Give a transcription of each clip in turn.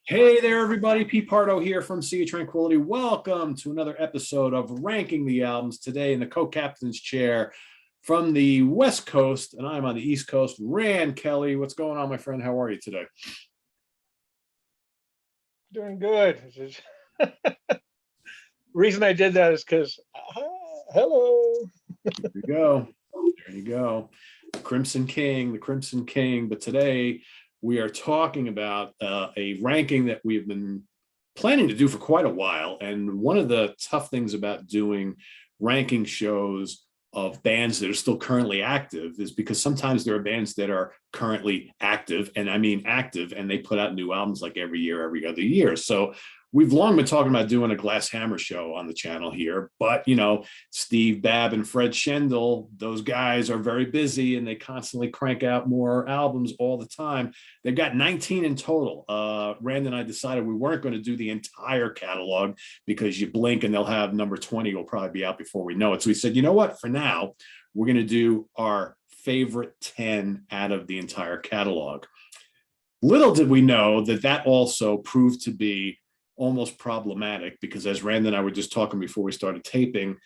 Hey there, everybody. Pete Pardo here from Sea of Tranquility. Welcome to another episode of Ranking the Albums. Today in the co-captain's chair from the West Coast, and I'm on the East Coast, Rand Kelly. What's going on, my friend? How are you today? Doing good. Reason I did that is because, hello. There you go. There you go. The Crimson King. But today we are talking about a ranking that we've been planning to do for quite a while. And one of the tough things about doing ranking shows of bands that are still currently active is because sometimes there are bands that are currently active, and I mean active, and they put out new albums like every year, every other year. So we've long been talking about doing a Glass Hammer show on the channel here, but Steve Babb and Fred Schendel, those guys are very busy and they constantly crank out more albums all the time. They've got 19 in total. Rand and I decided we weren't going to do the entire catalog because you blink and they'll have number 20 will probably be out before we know it. So we said, you know what, for now, we're going to do our favorite 10 out of the entire catalog. Little did we know that that also proved to be almost problematic because, as Rand and I were just talking before we started taping,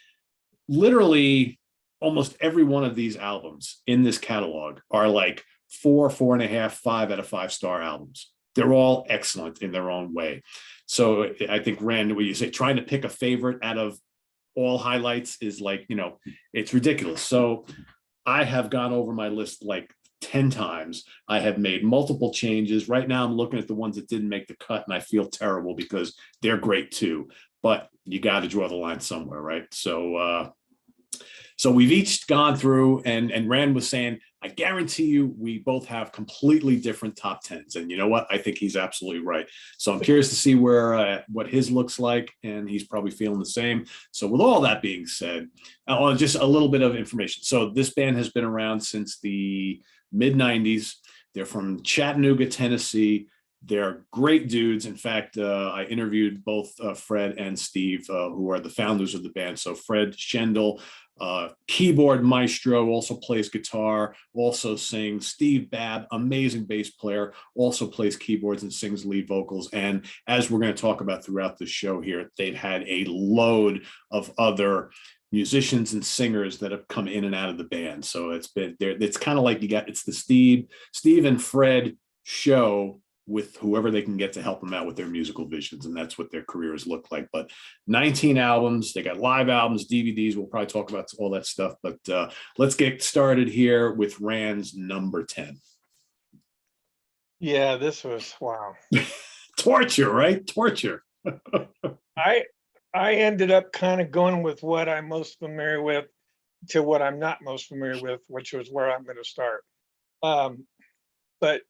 literally almost every one of these albums in this catalog are like 4.5, 5 out of 5-star albums. They're all excellent in their own way. So I think, Rand, when you say trying to pick a favorite out of all highlights is like, it's ridiculous. So I have gone over my list like 10 times. I have made multiple changes. Right now, I'm looking at the ones that didn't make the cut, and I feel terrible because they're great too. But you got to draw the line somewhere, right? So we've each gone through, and Rand was saying, I guarantee you, we both have completely different top 10s. And you know what? I think he's absolutely right. So I'm curious to see what his looks like, and he's probably feeling the same. So with all that being said, just a little bit of information. So this band has been around since the mid-90s. They're from Chattanooga, Tennessee. They're great dudes. In fact, I interviewed both Fred and Steve, who are the founders of the band. So Fred Schendel, keyboard maestro, also plays guitar, also sings. Steve Babb, amazing bass player, also plays keyboards and sings lead vocals. And as we're going to talk about throughout the show here, they've had a load of other musicians and singers that have come in and out of the band. So it's been there. It's kind of like it's the Steve and Fred show with whoever they can get to help them out with their musical visions. And that's what their careers look like. But 19 albums, they got live albums, DVDs. We'll probably talk about all that stuff. But let's get started here with Rand's number 10. Yeah, this was, wow. Torture, right? Torture. I ended up kind of going with what I'm most familiar with to what I'm not most familiar with, which was where I'm going to start. But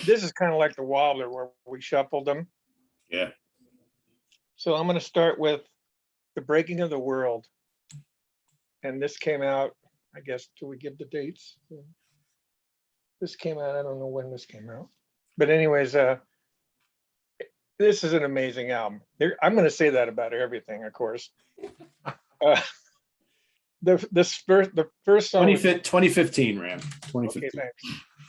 this is kind of like the Wobbler where we shuffled them. Yeah. So I'm going to start with The Breaking of the World. And this came out, I guess, do we give the dates? This came out, I don't know when this came out. But anyways, this is an amazing album. I'm going to say that about everything, of course. The first song 2015, Rand. 2015. Okay, thanks.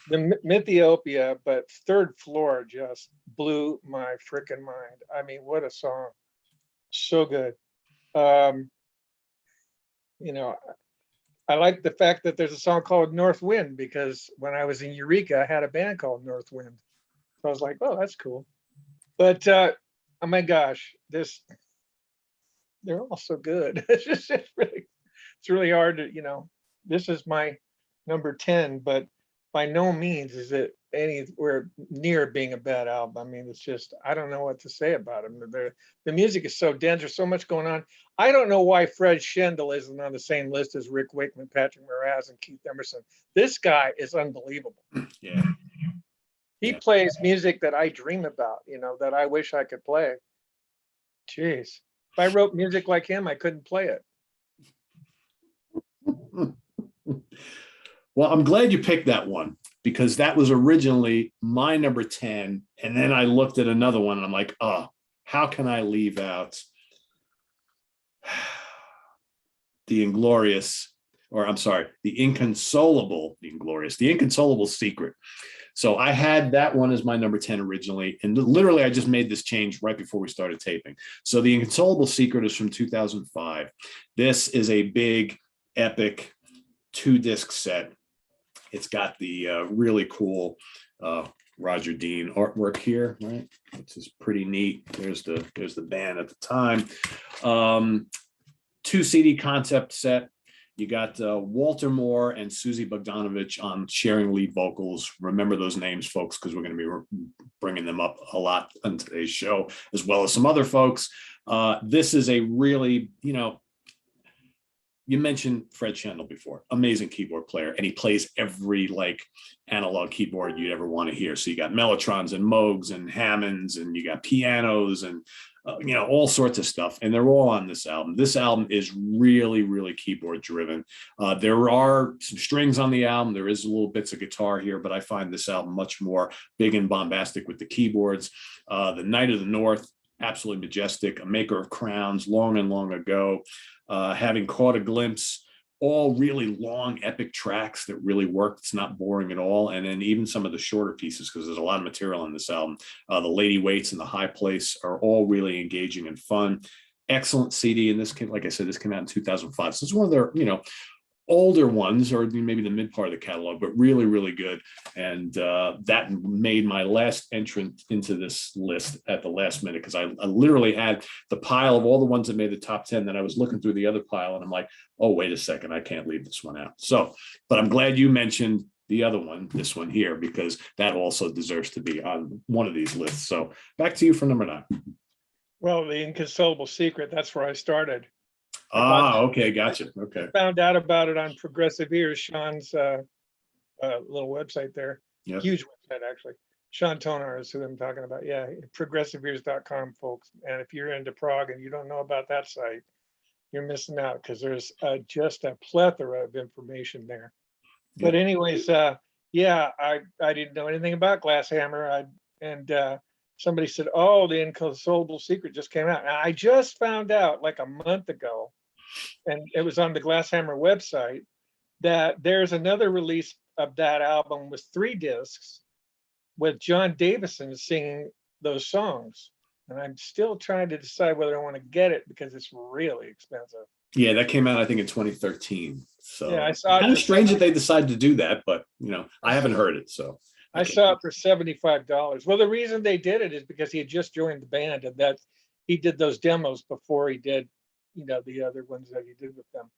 The Mythiopia, but Third Floor just blew my freaking mind. I mean, what a song. So good. I like the fact that there's a song called North Wind because when I was in Eureka, I had a band called North Wind. So I was like, oh, that's cool. But oh my gosh, they're all so good. It's really hard to, this is my number 10, but by no means is it anywhere near being a bad album. I mean, it's just, I don't know what to say about them. The music is so dense, there's so much going on. I don't know why Fred Schendel isn't on the same list as Rick Wakeman, Patrick Moraz, and Keith Emerson. This guy is unbelievable. Yeah. He plays music that I dream about, that I wish I could play. Jeez. If I wrote music like him, I couldn't play it. Well, I'm glad you picked that one because that was originally my number 10. And then I looked at another one and I'm like, oh, how can I leave out the Inconsolable Secret? So I had that one as my number 10 originally. And literally, I just made this change right before we started taping. So The Inconsolable Secret is from 2005. This is a big, epic 2-disc set. It's got the really cool Roger Dean artwork here, right? Which is pretty neat. There's the band at the time. 2 CD concept set. You got Walter Moore and Susie Bogdanovich on sharing lead vocals. Remember those names, folks, because we're going to be bringing them up a lot on today's show, as well as some other folks. This is a really, you mentioned Fred Schendel before, amazing keyboard player, and he plays every like analog keyboard you'd ever want to hear. So you got Mellotrons and Moogs and Hammonds, and you got pianos and all sorts of stuff, and they're all on this album. This album is really, really keyboard driven. There are some strings on the album. There is a little bits of guitar here, but I find this album much more big and bombastic with the keyboards. The Night of the North, absolutely majestic. A Maker of Crowns, Long and Long Ago. Having Caught a Glimpse, all really long epic tracks that really work. It's not boring at all. And then even some of the shorter pieces, because there's a lot of material on this album. The Lady Waits and The High Place are all really engaging and fun. Excellent CD. And this came, like I said, this came out in 2005. So it's one of their, older ones, or maybe the mid part of the catalog, but really, really good. And that made my last entrant into this list at the last minute, because I literally had the pile of all the ones that made the top 10. Then I was looking through the other pile and I'm like, oh, wait a second, I can't leave this one out. So, but I'm glad you mentioned the other one, this one here, because that also deserves to be on one of these lists. So back to you for number 9. Well, The Inconsolable Secret, that's where I started. Okay, gotcha. Okay. Found out about it on Progressive Ears, Sean's little website there. Yep. Huge website, actually. Sean Tonar is who I'm talking about. Yeah, progressiveears.com, folks. And if you're into prog and you don't know about that site, you're missing out, because there's just a plethora of information there. But anyways, yeah, I didn't know anything about Glasshammer. Somebody said, oh, The Inconsolable Secret just came out. And I just found out like a month ago, and it was on the Glasshammer website, that there's another release of that album with 3 discs with John Davison singing those songs. And I'm still trying to decide whether I want to get it, because it's really expensive. Yeah, that came out, I think, in 2013. So yeah, I saw it. Kind of strange that they decided to do that, but I haven't heard it. So I saw it for $75. Well, the reason they did it is because he had just joined the band, and that he did those demos before he did, the other ones that he did with them.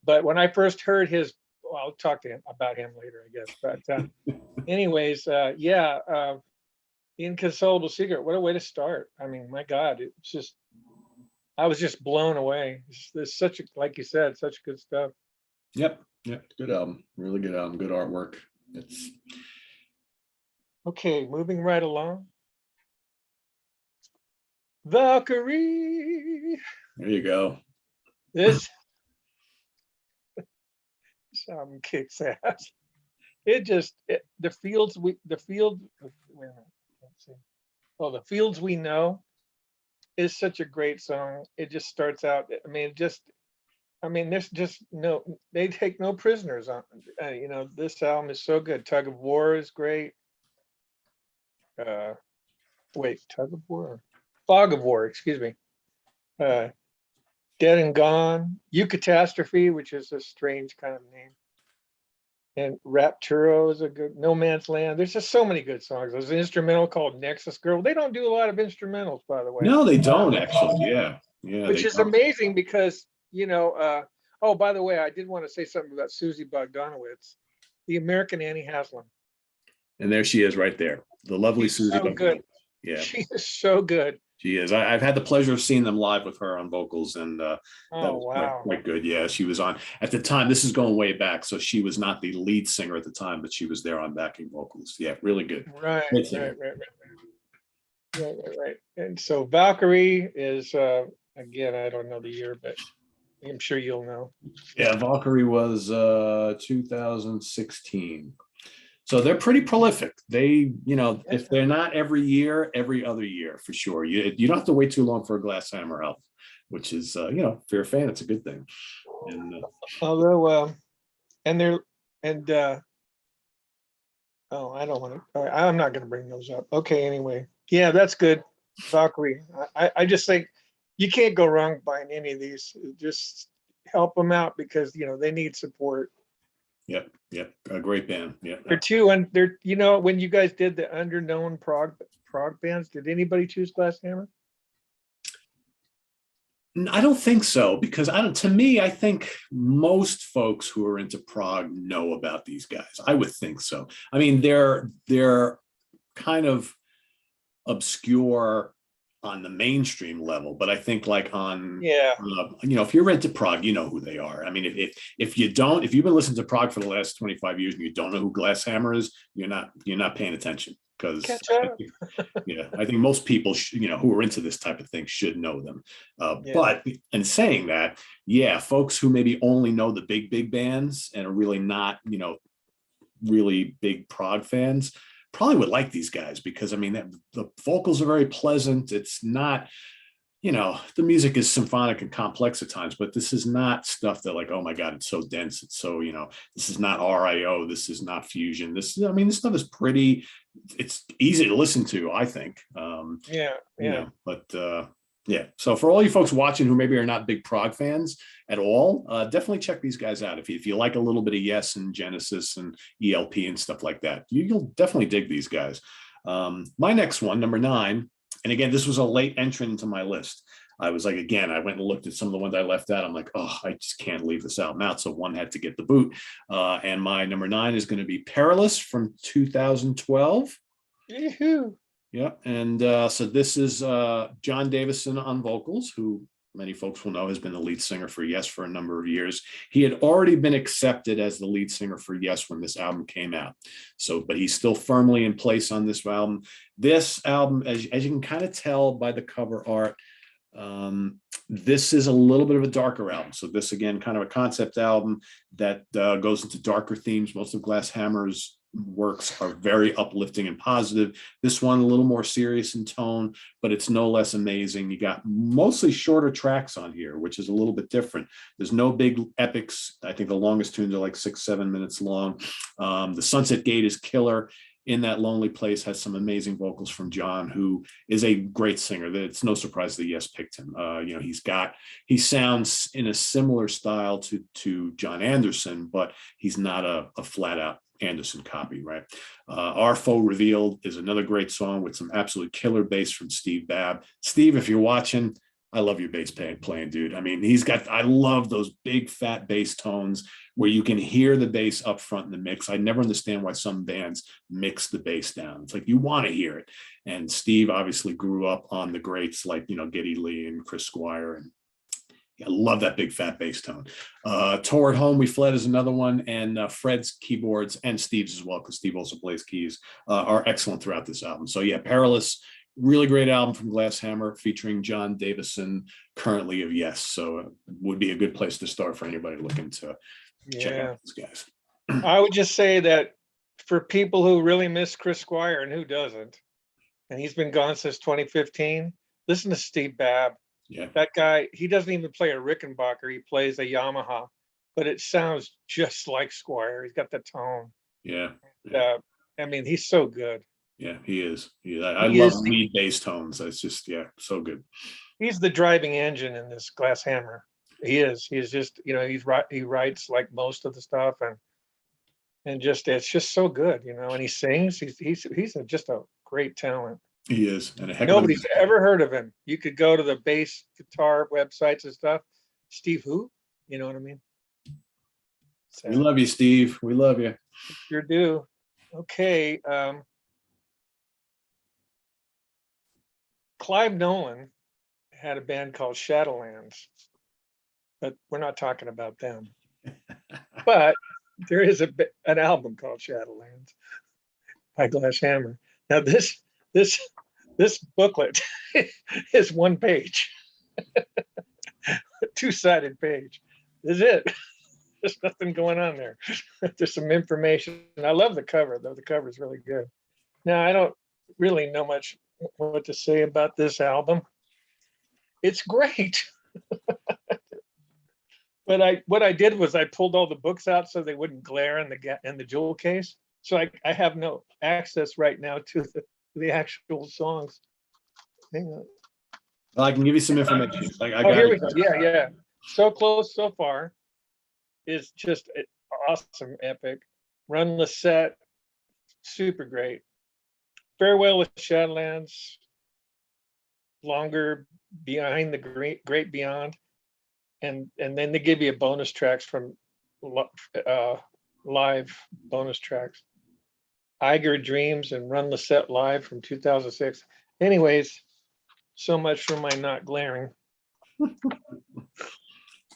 But when I first heard his, well, I'll talk to him about him later, I guess. But anyways, The Inconsolable Secret, what a way to start. I mean, my God, it's just, I was just blown away. There's such a, like you said, such good stuff. Yep. Good album. Really good album. Good artwork. It's okay. Moving right along. Valkyrie. There you go. This album kicks ass. The fields wait a minute, let's see. Oh, The Fields We Know is such a great song. It just starts out, there's just they take no prisoners on. This album is so good. Tug of War is great. Tug of War, Fog of War, excuse me. Dead and Gone, You Catastrophe, which is a strange kind of name. And Rapturo is a good, No Man's Land. There's just so many good songs. There's an instrumental called Nexus Girl. They don't do a lot of instrumentals, by the way. No, they don't actually. Yeah. Which is amazing, because, oh, by the way, I did want to say something about Susie Bogdanowicz, the American Annie Haslam. And there she is right there. The lovely Susie so good. Yeah. She is so good. She is. I've had the pleasure of seeing them live with her on vocals, and that was wow. quite good. Yeah, she was on at the time. This is going way back, so she was not the lead singer at the time, but she was there on backing vocals. Yeah, really good. Right. And so Valkyrie is again, I don't know the year, but I'm sure you'll know. Yeah, Valkyrie was 2016. So they're pretty prolific. They, if they're not every year, every other year for sure. You don't have to wait too long for a Glasshammer album, which is, if you're a fan, it's a good thing. And although, Oh, I don't want to, I'm not going to bring those up. Okay, anyway. Yeah, that's good. Valkyrie. I just think you can't go wrong buying any of these. Just help them out because, they need support. Yep, yep, a great band. Yeah. And when you guys did the underknown prog bands, did anybody choose Glass Hammer? I don't think so because I don't. To me, I think most folks who are into prog know about these guys. I would think so. I mean, they're kind of obscure on the mainstream level, but I think like on Yeah. if you're into prog, you know who they are. I mean, if you don't, if you've been listening to prog for the last 25 years and you don't know who Glass Hammer is, you're not paying attention because Catch up. I think most people who are into this type of thing should know them. Yeah. But in saying that, yeah, folks who maybe only know the big bands and are really not really big prog fans probably would like these guys because I mean the vocals are very pleasant. It's not, the music is symphonic and complex at times, but this is not stuff that like, oh my God, it's so dense. It's so, this is not RIO. This is not fusion. This stuff is pretty, it's easy to listen to, I think. Yeah. Yeah. Yeah. So for all you folks watching who maybe are not big prog fans at all, definitely check these guys out. If you like a little bit of Yes and Genesis and ELP and stuff like that, you'll definitely dig these guys. My next one, number 9, and again, this was a late entrant into my list. I was like, again, I went and looked at some of the ones I left out. I'm like, oh, I just can't leave this album out. So one had to get the boot. And my number 9 is going to be Perilous from 2012. Yoo-hoo. Yeah, and so this is John Davison on vocals, who many folks will know has been the lead singer for Yes for a number of years. He had already been accepted as the lead singer for Yes when this album came out. So, but he's still firmly in place on this album. This album, as you can kind of tell by the cover art, this is a little bit of a darker album. So this, again, kind of a concept album that goes into darker themes. Most of Glass Hammer's works are very uplifting and positive. This one a little more serious in tone, but it's no less amazing. You got mostly shorter tracks on here, which is a little bit different. There's no big epics. I think the longest tunes are like 6-7 minutes long. The Sunset Gate is killer. In That Lonely Place has some amazing vocals from John, who is a great singer. It's no surprise that Yes picked him. He sounds in a similar style to John Anderson, but he's not a flat out Anderson copy, right? Our Foe Revealed is another great song with some absolute killer bass from Steve Babb. Steve, if you're watching, I love your bass playing, dude. I mean, I love those big fat bass tones where you can hear the bass up front in the mix. I never understand why some bands mix the bass down. It's like you want to hear it. And Steve obviously grew up on the greats like, Geddy Lee and Chris Squire, and I love that big fat bass tone. Toward Home We Fled is another one, and Fred's keyboards and Steve's as well, because Steve also plays keys, are excellent throughout this album. So yeah, Perilous, really great album from Glass Hammer featuring John Davison, currently of Yes. So would be a good place to start for anybody looking to check out these guys. I would just say that for people who really miss Chris Squire, and who doesn't, and he's been gone since 2015, listen to Steve Babb. Yeah. That guy, he doesn't even play a Rickenbacker. He plays a Yamaha, but it sounds just like Squire. He's got the tone. Yeah. I mean, he's so good. Yeah, he is. I love lead bass tones. It's just, so good. He's the driving engine in this Glass Hammer. He is. He's just, he writes like most of the stuff, and just it's just so good, and he sings. He's just a great talent. He is. And nobody's ever heard of him. You could go to the bass guitar websites and stuff. Steve who? You know what I mean? So, we love you, Steve. We love you. Sure do. Okay. Clive Nolan had a band called Shadowlands, but we're not talking about them. But there is an album called Shadowlands by Glass Hammer. Now this booklet is one page, two-sided page. Is it? There's nothing going on there. There's some information. I love the cover, though. The cover is really good. Now, I don't really know much what to say about this album. It's great. But what I did was I pulled all the books out so they wouldn't glare in the jewel case. So I have no access right now to the actual songs. Hang on. Well, I can give you some information. I Oh, got here it. we go. Yeah, yeah. So Close, So Far is just awesome, epic. Run Lisette, super great. Farewell with Shadowlands, longer, Behind the Great Beyond, and then they give you bonus tracks from live bonus tracks. Iger Dreams and Run Lisette Live from 2006. Anyways, so much for my not glaring.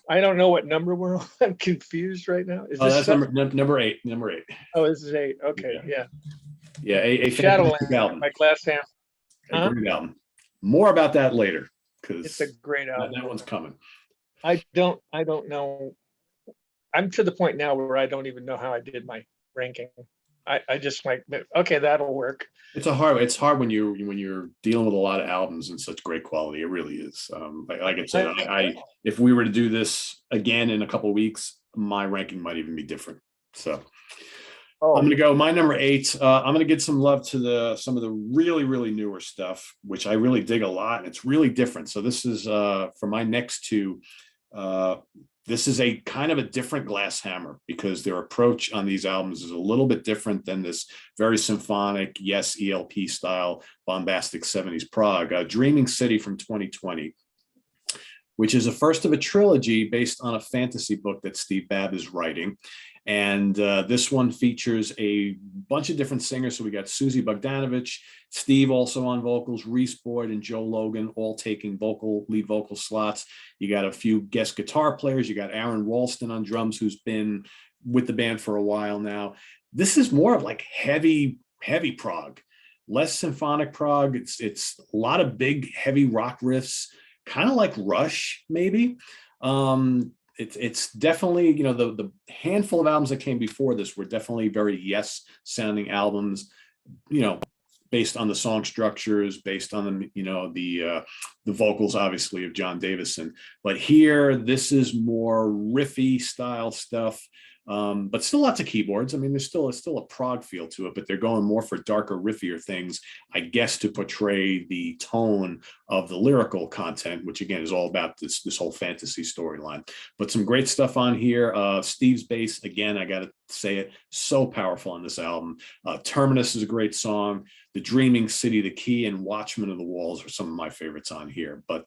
I don't know what number we're on. I'm confused right now. Is Oh, this that's number eight. Number eight. Oh, this is 8. Okay, yeah. Yeah, a fantastic Shadowland album. by Glasshammer. A Huh? great album. More about that later, It's a because great that album. one's coming. I don't know. I'm to the point now where I don't even know how I did my ranking. I just like, okay, that'll work. It's hard when you're dealing with a lot of albums in such great quality. It really is. Like I said, I if we were to do this again in a couple of weeks, my ranking might even be different. So Oh, I'm going to go my number 8. I'm going to give some love to some of the really newer stuff, which I really dig a lot. And it's really different. So this is for my next 2. This is a kind of a different Glasshammer, because their approach on these albums is a little bit different than this very symphonic, yes, ELP style, bombastic 70s prog. Dreaming City from 2020, which is the first of a trilogy based on a fantasy book that Steve Babb is writing. And this one features a bunch of different singers. So we got Susie Bogdanovich, Steve also on vocals, Reese Boyd and Joe Logan all taking lead vocal slots. You got a few guest guitar players. You got Aaron Ralston on drums, who's been with the band for a while now. This is more of like heavy prog, less symphonic prog. It's a lot of big, heavy rock riffs, kind of like Rush, maybe. It's definitely, the handful of albums that came before this were definitely very yes sounding albums, based on the song structures, based on the vocals, obviously, of John Davison. But here, this is more riffy style stuff. But still lots of keyboards. I mean, there's still a prog feel to it, but they're going more for darker, riffier things, I guess, to portray the tone of the lyrical content, which again is all about this whole fantasy storyline. But some great stuff on here. Steve's bass, again, I gotta say it, so powerful on this album. Terminus is a great song. The Dreaming City, The Key, and Watchman of the Walls are some of my favorites on here. But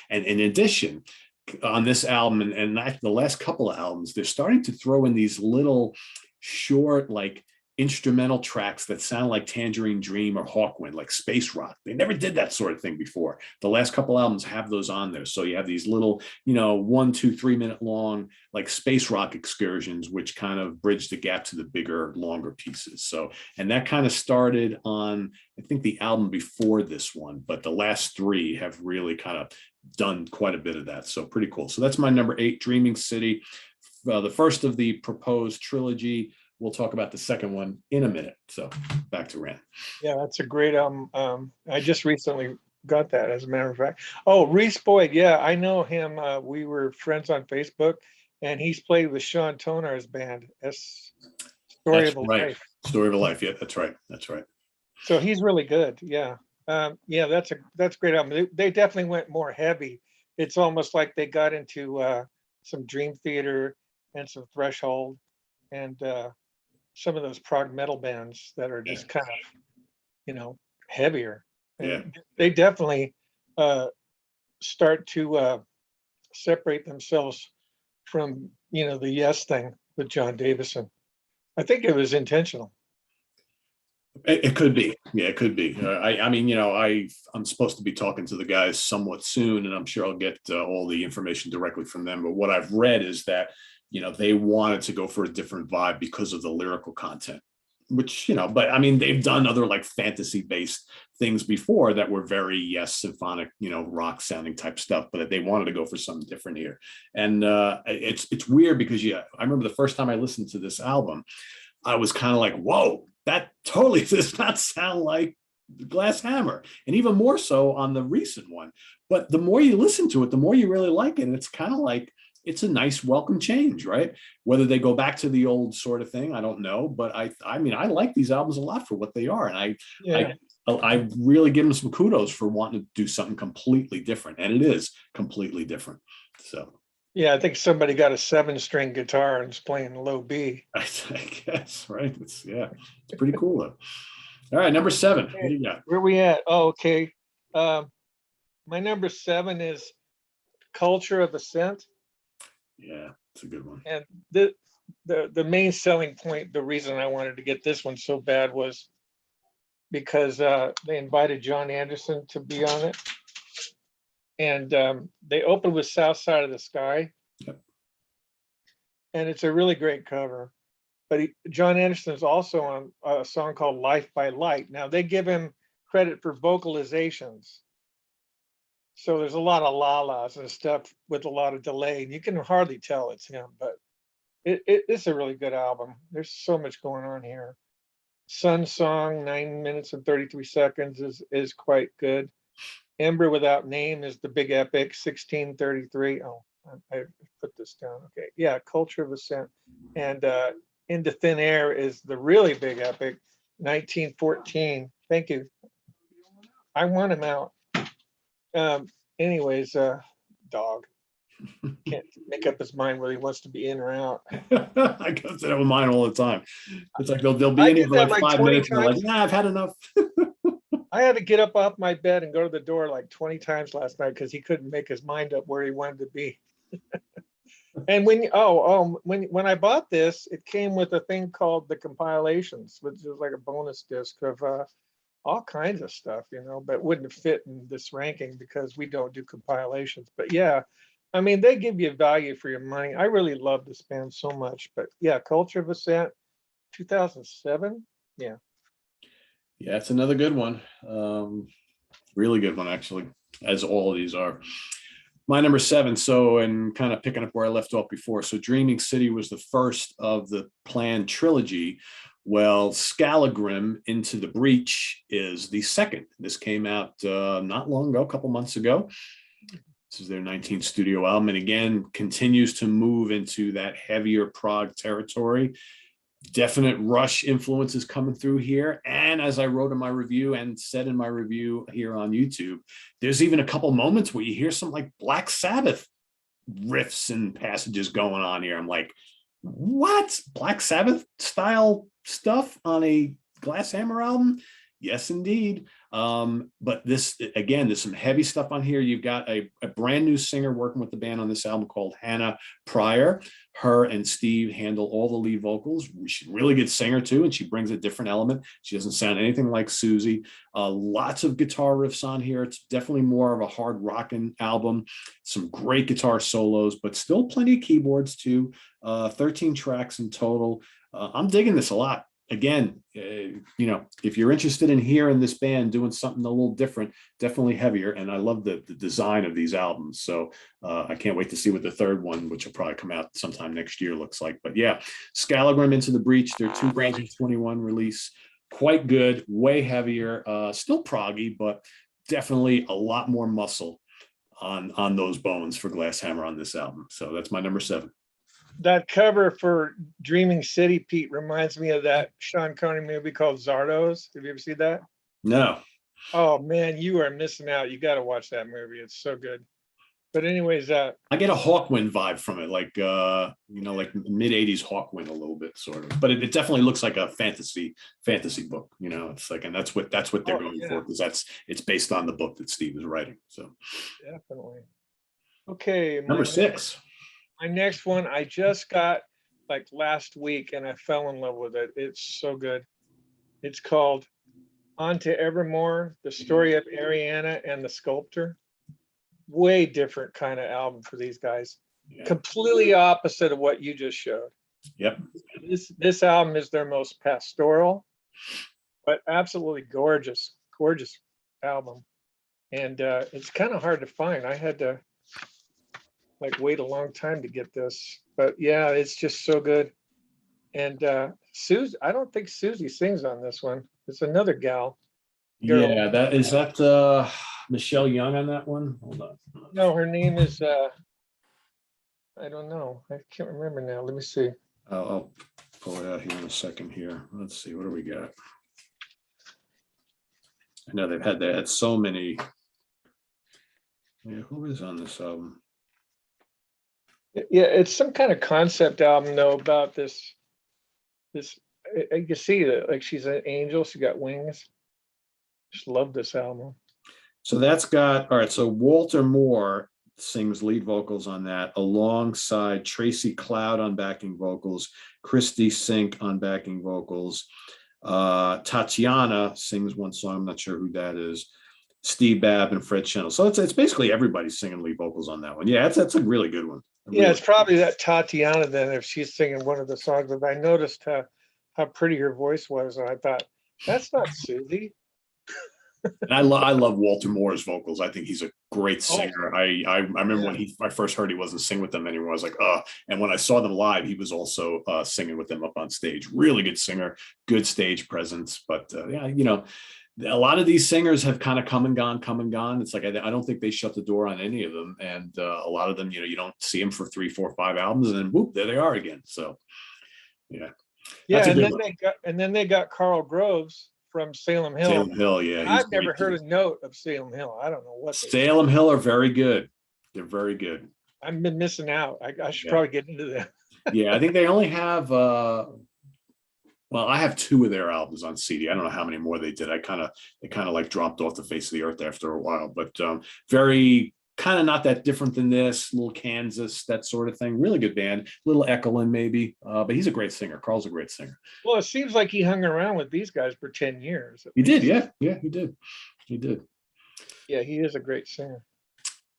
and in addition, on this album and the last couple of albums, they're starting to throw in these little short, like instrumental tracks that sound like Tangerine Dream or Hawkwind, like space rock. They never did that sort of thing before. The last couple albums have those on there. So you have these little, 1, 2, 3 minute long, like space rock excursions, which kind of bridge the gap to the bigger, longer pieces. So, and that kind of started on, I think, the album before this one, but the last 3 have really kind of done quite a bit of that. So pretty cool. So that's my number 8, Dreaming City, the first of the proposed trilogy. We'll talk about the second one in a minute. So back to Rand. yeah, that's a great album. I just recently got that, as a matter of fact. Oh, Reese Boyd. Yeah, I know him. We were friends on Facebook, and he's played with Sean Tonar's band. Story of a Life. Story of a Life. Yeah, that's right. That's right. So he's really good. Yeah. Yeah, that's a great album. They definitely went more heavy. It's almost like they got into some Dream Theater and some Threshold and some of those prog metal bands that are just kind of, heavier. And they definitely start to separate themselves from, the yes thing with John Davison. I think it was intentional. It could be. Yeah, it could be. I mean, I'm supposed to be talking to the guys somewhat soon, and I'm sure I'll get all the information directly from them. But what I've read is that, they wanted to go for a different vibe because of the lyrical content, which, but I mean, they've done other like fantasy based things before that were very, yes, symphonic, rock sounding type stuff, but they wanted to go for something different here. And it's weird because, I remember the first time I listened to this album, I was kind of like, whoa, that totally does not sound like Glasshammer, and even more so on the recent one. But the more you listen to it, the more you really like it. And it's kind of like, it's a nice welcome change, right? Whether they go back to the old sort of thing, I don't know, but I mean, I like these albums a lot for what they are, and Yeah. I really give them some kudos for wanting to do something completely different, and it is completely different. So Yeah, I think somebody got a 7-string guitar and is playing low B. I guess, right? It's pretty cool though. All right, number 7. What do Okay, you got? where we at? Oh, okay. My number 7 is Culture of Ascent. Yeah, it's a good one. And the main selling point, the reason I wanted to get this one so bad was because they invited John Anderson to be on it. And they opened with South Side of the Sky. Yep. And it's a really great cover. But John Anderson is also on a song called Life by Light. Now they give him credit for vocalizations. So there's a lot of la-las and stuff with a lot of delay. And you can hardly tell it's him, but it's a really good album. There's so much going on here. Sun Song, 9 minutes and 33 seconds is quite good. Ember Without Name is the big epic, 1633. Oh, I put this down. Okay, yeah, Culture of Ascent. And Into Thin Air is the really big epic, 1914. Thank you. I want him out. Anyways, dog can't make up his mind whether he wants to be in or out. I go through that with mine all the time. It's like they'll be I in here did for that like like 5 20 minutes and they're like, times. nah, I've had enough. I had to get up off my bed and go to the door like 20 times last night because he couldn't make his mind up where he wanted to be. And when I bought this, it came with a thing called the compilations, which is like a bonus disc of all kinds of stuff, but wouldn't fit in this ranking because we don't do compilations. But yeah, I mean, they give you value for your money. I really love this band so much. But yeah, Culture of Ascent, 2007. Yeah. Yeah, it's another good one. Really good one, actually, as all of these are. My number 7. So, and kind of picking up where I left off before. So, Dreaming City was the first of the planned trilogy. Well, Scalagrim Into the Breach is the second. This came out not long ago, a couple months ago. This is their 19th studio album, and again, continues to move into that heavier prog territory. Definite Rush influences coming through here. And as I wrote in my review and said in my review here on YouTube, there's even a couple moments where you hear some like Black Sabbath riffs and passages going on here. I'm like, what? Black Sabbath style stuff on a Glasshammer album? Yes, indeed. But this, again, there's some heavy stuff on here. You've got a brand new singer working with the band on this album called Hannah Pryor. Her and Steve handle all the lead vocals. She's a really good singer too, and she brings a different element. She doesn't sound anything like Susie. Lots of guitar riffs on here. It's definitely more of a hard rocking album. Some great guitar solos, but still plenty of keyboards too. 13 tracks in total. I'm digging this a lot. Again, if you're interested in hearing this band doing something a little different, definitely heavier. And I love the design of these albums. So I can't wait to see what the third one, which will probably come out sometime next year, looks like. But yeah, Scalagrim Into the Breach, their 2021 release, quite good, way heavier, still proggy, but definitely a lot more muscle on those bones for Glasshammer on this album. So that's my number 7. That cover for Dreaming City, Pete, reminds me of that Sean Connery movie called Zardos. Have you ever seen that? No. Oh man, you are missing out. You got to watch that movie. It's so good. But anyways, I get a Hawkwind vibe from it, like like mid '80s Hawkwind a little bit, sort of. But it definitely looks like a fantasy book. It's like, and that's what they're going for, because it's based on the book that Steve is writing. So definitely. Okay, number 6. My next one I just got like last week, and I fell in love with it. It's so good. It's called On to Evermore: The Story of Ariana and the Sculptor. Way different kind of album for these guys. Yeah. Completely opposite of what you just showed. Yep. This album is their most pastoral, but absolutely gorgeous album. And it's kind of hard to find. I had to wait a long time to get this, but yeah, it's just so good. And Susie, I don't think Susie sings on this one. It's another girl. Yeah, that Michelle Young on that one. Hold on. No, her name is I don't know. I can't remember now. Let me see. I'll pull it out here in a second here. Let's see, what do we got? I know they had so many. Yeah, who is on this album? Yeah, it's some kind of concept album though about this. I can see that like she's an angel. She got wings. Just love this album. So that's got, all right, so Walter Moore sings lead vocals on that alongside Tracy Cloud on backing vocals, Christy Sink on backing vocals. Tatiana sings one song, I'm not sure who that is. Steve Babb and Fred Chenel. So it's basically everybody singing lead vocals on that one. Yeah, that's a really good one. Yeah, it's probably that Tatiana then if she's singing one of the songs. But I noticed how pretty her voice was, and I thought that's not Susie. And I love Walter Moore's vocals. I think he's a great Oh, singer. I remember when I first heard he wasn't singing with them anymore. I was like, oh. And when I saw them live, he was also singing with them up on stage. Really good singer, good stage presence. But yeah, you know, a lot of these singers have kind of come and gone. It's like I don't think they shut the door on any of them. And a lot of them, you know, you don't see them for 3, 4, 5 albums, and then whoop, there they are again. So yeah, yeah, that's and then they got Carl Groves from Salem Hill. Salem Hill, yeah, And I've never heard a note of Salem Hill. I don't know what Salem Hill are very good. They're very good. I've been missing out. I should probably get into that. Yeah, I think they only have well, I have 2 of their albums on CD. I don't know how many more they did. They kind of like dropped off the face of the earth after a while, but very kind of not that different than this, little Kansas, that sort of thing. Really good band, little Ekelin maybe, but he's a great singer. Carl's a great singer. Well, it seems like he hung around with these guys for 10 years. He did, yeah, he did. Yeah, he is a great singer.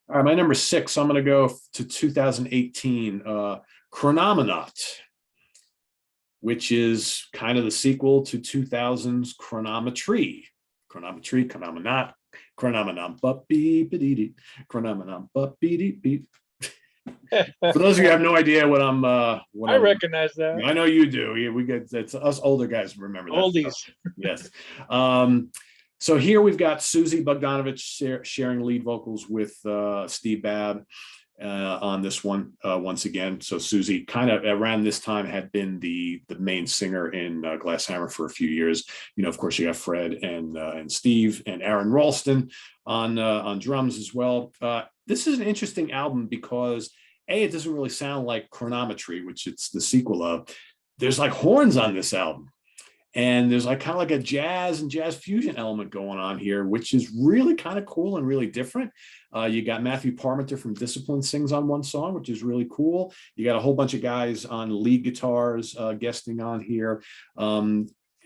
All right, my number 6, I'm going to go to 2018, Chronomenaut, which is kind of the sequel to 2000's Chronometry. Chronomenaut, Chronomenon, Chronomenon, For those of you who have no idea what I recognize that. I know you do. Yeah, we get that's us older guys remember that. Oldies. Stuff. Yes. So here we've got Susie Bogdanovich sharing lead vocals with Steve Babb on this one once again. So Susie kind of around this time had been the main singer in Glasshammer for a few years. You know, of course, you got Fred and Steve and Aaron Ralston on drums as well. This is an interesting album because it doesn't really sound like Chronometry, which it's the sequel of. There's like horns on this album. And there's like kind of like a jazz and jazz fusion element going on here, which is really kind of cool and really different. You got Matthew Parmenter from Discipline sings on one song, which is really cool. You got a whole bunch of guys on lead guitars guesting on here.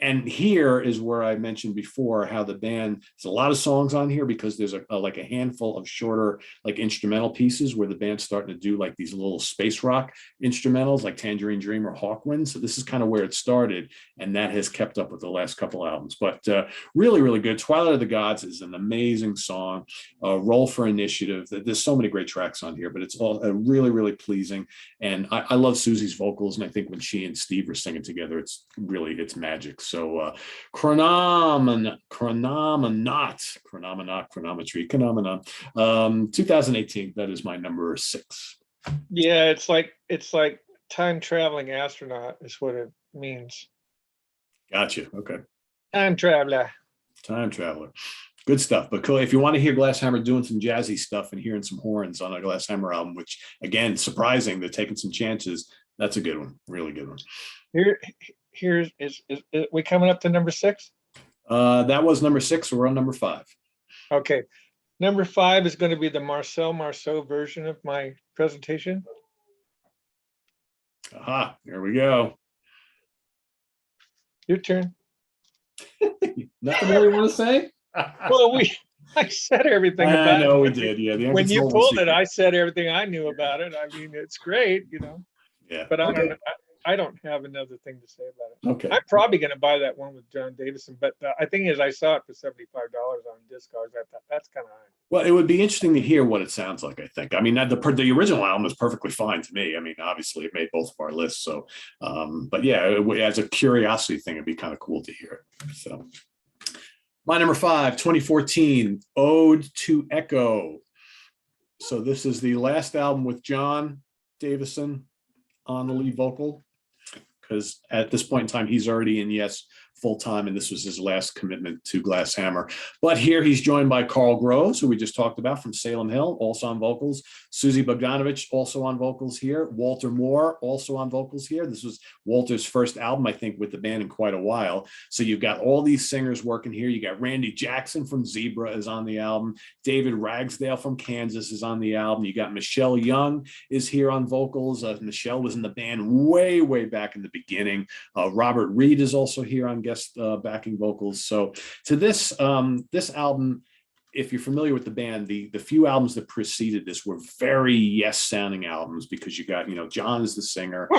And here is where I mentioned before how the band, there's a lot of songs on here because there's like a handful of shorter like instrumental pieces where the band's starting to do like these little space rock instrumentals like Tangerine Dream or Hawkwind. So this is kind of where it started, and that has kept up with the last couple albums. But really, really good. Twilight of the Gods is an amazing song. Roll for Initiative. There's so many great tracks on here, but it's all really, really pleasing. And I love Susie's vocals, and I think when she and Steve are singing together, it's magic. So Chronometry, 2018, that is my number 6. Yeah, it's like time traveling astronaut is what it means. Gotcha. Okay. Time traveler. Good stuff. But cool. If you want to hear Glasshammer doing some jazzy stuff and hearing some horns on a Glasshammer album, which again, surprising, they're taking some chances. That's a good one. Really good one. Here's we coming up to number 6? That was number 6. So we're on number 5. Okay. Number 5 is going to be the Marcel Marceau version of my presentation. Aha, here we go. Your turn. Nothing more you want to say? Well, I said everything about it. I know we did. Yeah. When you pulled it, I said everything I knew about it. I mean, it's great, you know. Yeah. But I don't have another thing to say about it. Okay. I'm probably going to buy that one with John Davison, but I think as I saw it for $75 on Discogs, I thought that's kind of high. Well, it would be interesting to hear what it sounds like, I think. I mean, the original album is perfectly fine to me. I mean, obviously it made both of our lists. So, but yeah, as a curiosity thing, it'd be kind of cool to hear. So my number 5, 2014, Ode to Echo. So this is the last album with John. Davison on the lead vocal, because at this point in time, he's already in Yes full time, and this was his last commitment to Glasshammer. But here he's joined by Carl Groves, who we just talked about from Salem Hill, also on vocals. Susie Bogdanovich, also on vocals here. Walter Moore, also on vocals here. This was Walter's first album, I think, with the band in quite a while. So you've got all these singers working here. You got Randy Jackson from Zebra is on the album. David Ragsdale from Kansas is on the album. You got Michelle Young is here on vocals. Michelle was in the band way, way back in the beginning. Robert Reed is also here on guest backing vocals. So to this this album, if you're familiar with the band, the few albums that preceded this were very Yes sounding albums, because you got, John is the singer.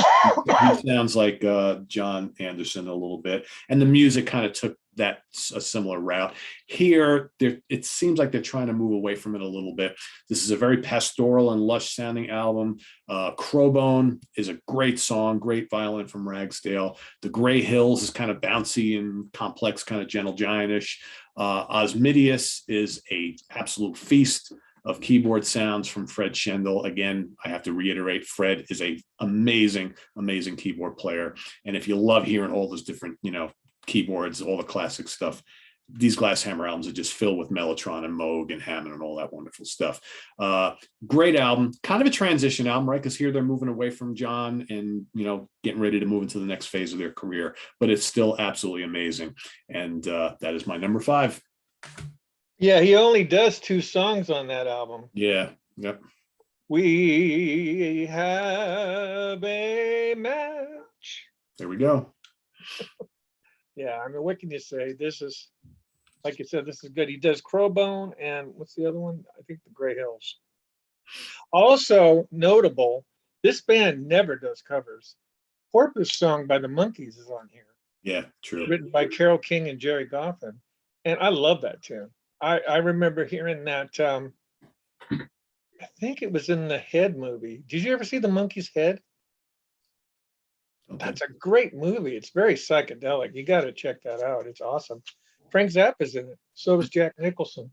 He sounds like John Anderson a little bit, and the music kind of took that a similar route. Here, it seems like they're trying to move away from it a little bit. This is a very pastoral and lush sounding album. Crowbone is a great song, great violin from Ragsdale. The Gray Hills is kind of bouncy and complex, kind of Gentle Giantish. Osmidius is a absolute feast of keyboard sounds from Fred Schendel. Again, I have to reiterate, Fred is a amazing, amazing keyboard player. And if you love hearing all those different, keyboards, all the classic stuff, these Glasshammer albums are just filled with Mellotron and Moog and Hammond and all that wonderful stuff. Great album, kind of a transition album, right? Because here they're moving away from John and, getting ready to move into the next phase of their career, but it's still absolutely amazing. And that is my number 5. Yeah, he only does 2 songs on that album. Yeah, yep. We have a match. There we go. Yeah, I mean, what can you say? This is, like you said, this is good. He does Crowbone and what's the other one? I think the Gray Hills. Also notable, this band never does covers. Porpoise Song by the Monkees is on here. Yeah, true. Written by Carole King and Jerry Goffin. And I love that tune. I remember hearing that, I think it was in the Head movie. Did you ever see the Monkees' Head? Okay. That's a great movie. It's very psychedelic. You got to check that out. It's awesome. Frank Zappa's in it. So is Jack Nicholson.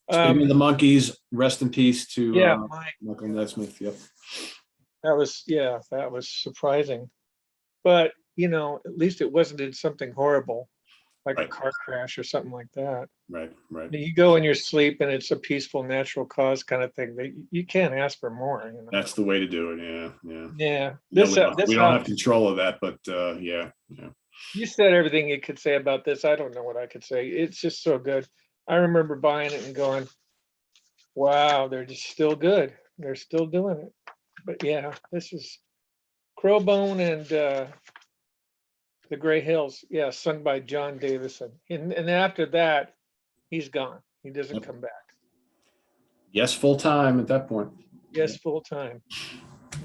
Speaking of the Monkees, rest in peace to Michael Nesmith. Yep. That was surprising. But, at least it wasn't in something horrible, like a car crash or something like that. Right. You go in your sleep and it's a peaceful, natural cause kind of thing. You can't ask for more. That's the way to do it. Yeah. Yeah. We don't have control of that, but yeah. You said everything you could say about this. I don't know what I could say. It's just so good. I remember buying it and going, wow, they're just still good. They're still doing it. But yeah, this is Crowbone and the Gray Hills, sung by John Davison. And after that, he's gone. He doesn't come back. Yes, full time at that point. Yes, full time.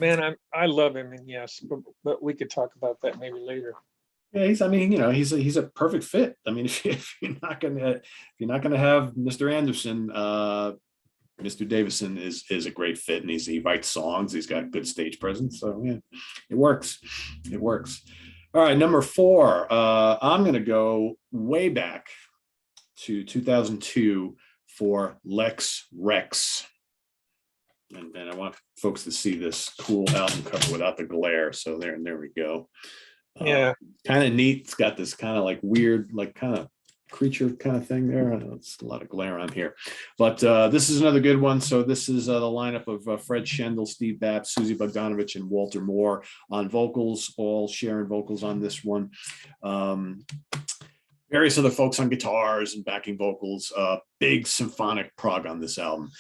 Man, I love him, and yes, but we could talk about that maybe later. Yeah, he's a perfect fit. I mean, if you're not gonna have Mr. Anderson, Mr. Davison is a great fit, and he writes songs. He's got good stage presence, so yeah, it works. It works. All right, number 4. I'm going to go way back to 2002 for Lex Rex. And I want folks to see this cool album cover without the glare. So there we go. Yeah. Kind of neat. It's got this kind of like weird, like kind of creature kind of thing there. It's a lot of glare on here, but this is another good one. So this is the lineup of Fred Schendel, Steve Bapp, Susie Bogdanovich, and Walter Moore on vocals, all sharing vocals on this one. Various other folks on guitars and backing vocals. Big symphonic prog on this album.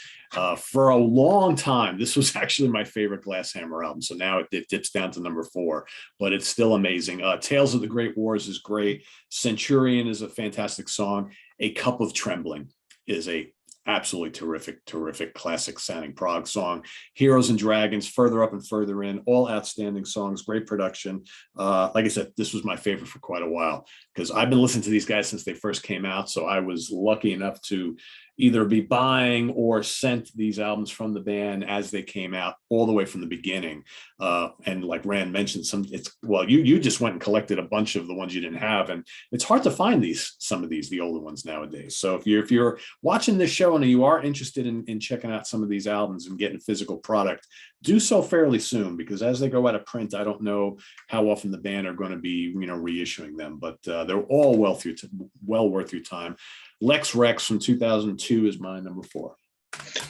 For a long time, this was actually my favorite Glasshammer album. So now it dips down to number 4, but it's still amazing. Tales of the Great Wars is great. Centurion is a fantastic song. A Cup of Trembling is a absolutely terrific classic sounding prog song. Heroes and Dragons, Further Up and Further In, all outstanding songs, great production. Like I said, this was my favorite for quite a while because I've been listening to these guys since they first came out. So I was lucky enough to, either be buying or sent these albums from the band as they came out all the way from the beginning. And like Rand mentioned, you just went and collected a bunch of the ones you didn't have, and it's hard to find some of these, the older ones nowadays. So if you're watching this show and you are interested in checking out some of these albums and getting a physical product, do so fairly soon, because as they go out of print, I don't know how often the band are going to be, reissuing them, but they're all well worth your time. Lex Rex from 2002 is my number 4.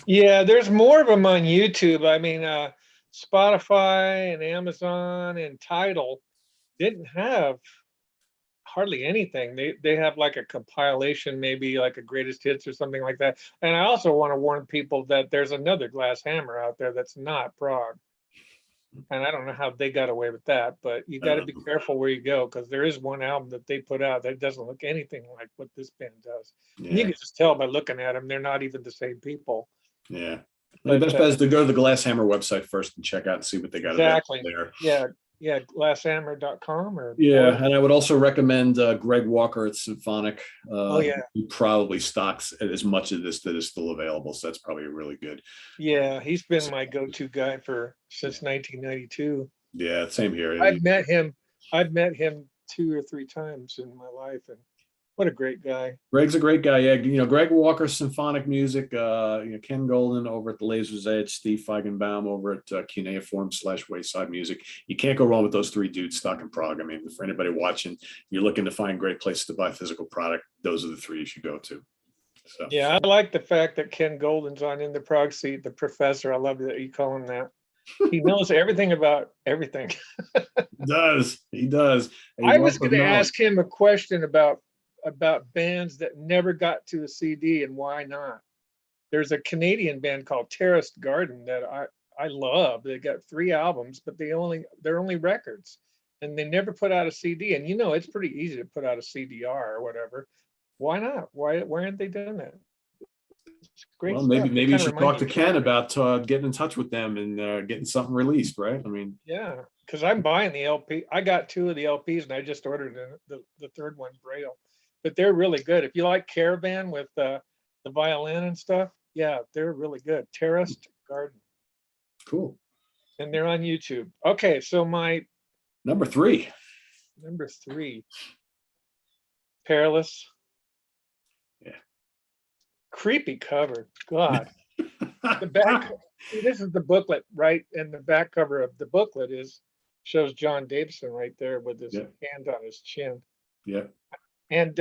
Yeah, there's more of them on YouTube. I mean, Spotify and Amazon and Tidal didn't have hardly anything. They have like a compilation, maybe like a greatest hits or something like that. And I also want to warn people that there's another Glass Hammer out there that's not prog. And I don't know how they got away with that, but you got to be careful where you go, because there is one album that they put out that doesn't look anything like what this band does. Yeah. And you can just tell by looking at them, they're not even the same people. Yeah. The best bet is to go to the Glass Hammer website first and check out and see what they got exactly there. Yeah, glasshammer.com and I would also recommend Greg Walker at Symphonic. He probably stocks as much of this that is still available, so that's probably really good. Yeah, he's been my go-to guy since 1992. Yeah, same here. I've met him 2 or 3 times in my life, and what a great guy. Greg's a great guy. Yeah, Greg Walker, Symphonic Music. Ken Golden over at the Laser's Edge, Steve Feigenbaum over at Cuneiform / Wayside Music. You can't go wrong with those 3 dudes stuck in prog. I mean, for anybody watching, you're looking to find great places to buy physical product, those are the 3 you should go to. So yeah, I like the fact that Ken Golden's on In the Prog Seat, the professor. I love that you call him that. He knows everything about everything. He does. I was going to ask him a question about bands that never got to a CD and why not. There's a Canadian band called Terraced Garden that I love. They got 3 albums, but they're only records, and they never put out a CD. And it's pretty easy to put out a CDR or whatever. Why not? Why aren't they doing that? It's great. Well, maybe you should talk to Ken about getting in touch with them and getting something released, right? I mean, yeah, because I'm buying the LP. I got 2 of the LPs, and I just ordered the 3rd one, Braille. But they're really good. If you like Caravan with the violin and stuff, yeah, they're really good. Terraced Garden. Cool. And they're on YouTube. Okay, so my number 3. Perilous. Yeah. Creepy cover. God. The back. This is the booklet, right? And the back cover of the booklet shows John Davison right there with his hand on his chin. Yeah. And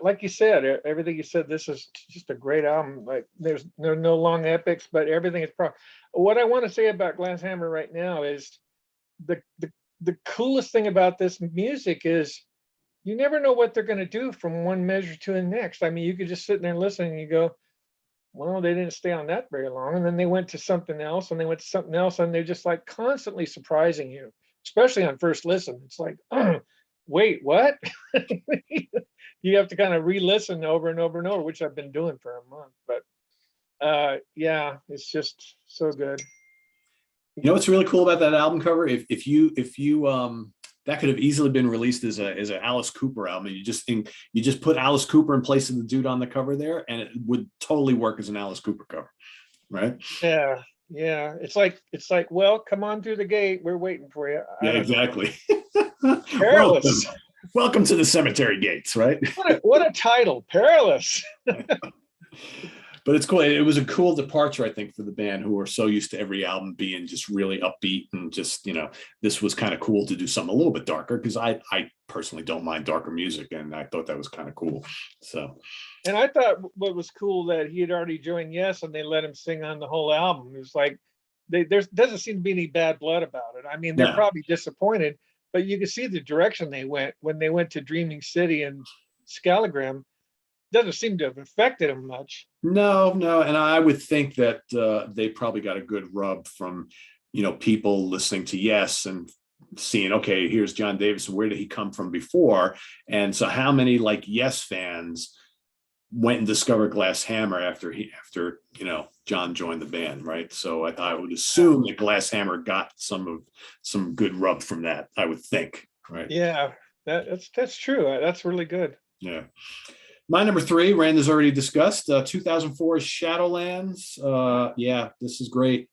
like you said, everything you said, this is just a great album. Like there's no long epics, but everything is what I want to say about Glass Hammer right now is the coolest thing about this music is you never know what they're going to do from one measure to the next. I mean, you could just sit there and listen and you go, well, they didn't stay on that very long. And then they went to something else and they went to something else. And they're just like constantly surprising you, especially on first listen. It's like, wait, what? You have to kind of re-listen over and over and over, which I've been doing for a month. But yeah, it's just so good. You know what's really cool about that album cover? If you that could have easily been released as a Alice Cooper album. You just put Alice Cooper in place of the dude on the cover there, and it would totally work as an Alice Cooper cover, right? Yeah. It's like, well, come on through the gate. We're waiting for you. Yeah, exactly. Perilous. Welcome to the cemetery gates, right? What a title, Perilous. But it's cool. It was a cool departure, I think, for the band, who were so used to every album being just really upbeat, and just, this was kind of cool to do something a little bit darker, because I personally don't mind darker music, and I thought that was kind of cool. So, and I thought what was cool that he had already joined Yes, and they let him sing on the whole album. It was like there doesn't seem to be any bad blood about it. I mean, they're probably disappointed, but you can see the direction they went when they went to Dreaming City and Scalagram. Doesn't seem to have affected him much. No, and I would think that they probably got a good rub from, people listening to Yes and seeing, okay, here's John Davison. Where did he come from before? And so, how many like Yes fans went and discovered Glass Hammer after John joined the band, right? So I would assume that Glass Hammer got some good rub from that. I would think, right? Yeah, that's true. That's really good. Yeah. My number three, Rand has already discussed. 2004 Shadowlands. Yeah, this is great.